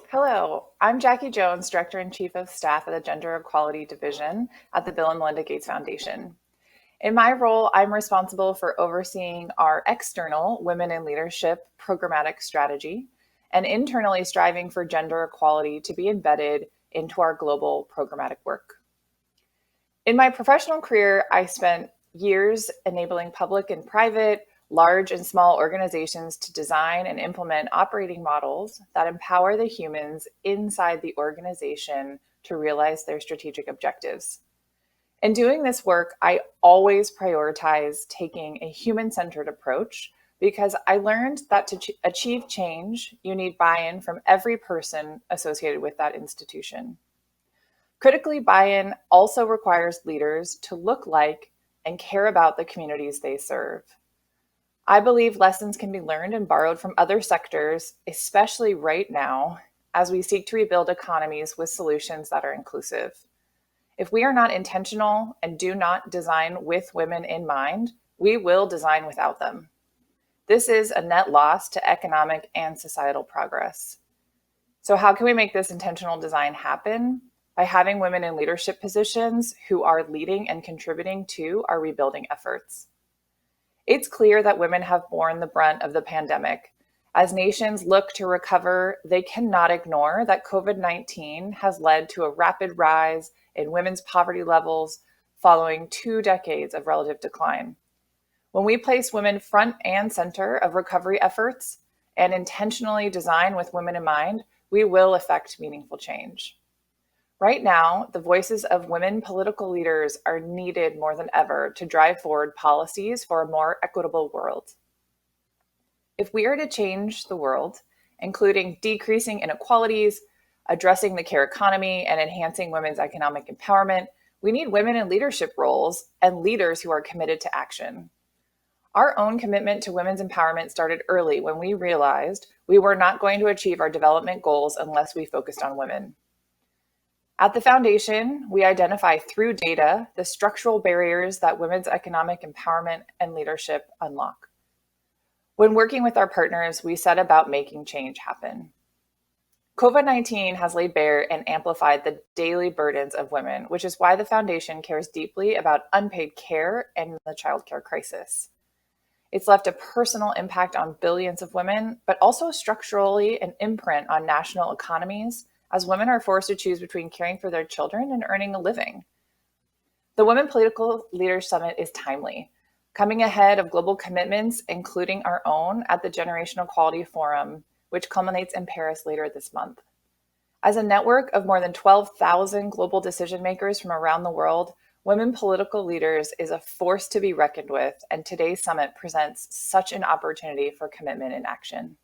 Hello, I'm Jackie Jones, Director and Chief of Staff at the Gender Equality Division at the Bill and Melinda Gates Foundation. In my role, I'm responsible for overseeing our external Women in Leadership programmatic strategy and internally striving for gender equality to be embedded into our global programmatic work. In my professional career, I spent years enabling public and private, large and small organizations to design and implement operating models that empower the humans inside the organization to realize their strategic objectives. In doing this work, I always prioritize taking a human centered approach because I learned that to achieve change, you need buy in from every person associated with that institution. Critically, buy-in also requires leaders to look like and care about the communities they serve. I believe lessons can be learned and borrowed from other sectors, especially right now, as we seek to rebuild economies with solutions that are inclusive. If we are not intentional and do not design with women in mind, we will design without them. This is a net loss to economic and societal progress. So how can we make this intentional design happen? By having women in leadership positions who are leading and contributing to our rebuilding efforts. It's clear that women have borne the brunt of the pandemic. As nations look to recover, they cannot ignore that COVID-19 has led to a rapid rise in women's poverty levels following 2 decades of relative decline. When we place women front and center of recovery efforts and intentionally design with women in mind, we will effect meaningful change. Right now, the voices of women political leaders are needed more than ever to drive forward policies for a more equitable world. If we are to change the world, including decreasing inequalities, addressing the care economy, and enhancing women's economic empowerment, we need women in leadership roles and leaders who are committed to action. Our own commitment to women's empowerment started early when we realized we were not going to achieve our development goals unless we focused on women. At the foundation, we identify through data the structural barriers that women's economic empowerment and leadership unlock. When working with our partners, we set about making change happen. COVID-19 has laid bare and amplified the daily burdens of women, which is why the foundation cares deeply about unpaid care and the childcare crisis. It's left a personal impact on billions of women, but also structurally an imprint on national economies as women are forced to choose between caring for their children and earning a living. The Women Political Leaders Summit is timely, coming ahead of global commitments, including our own at the Generational Equality Forum, which culminates in Paris later this month. As a network of more than 12,000 global decision makers from around the world, Women Political Leaders is a force to be reckoned with, and today's summit presents such an opportunity for commitment and action.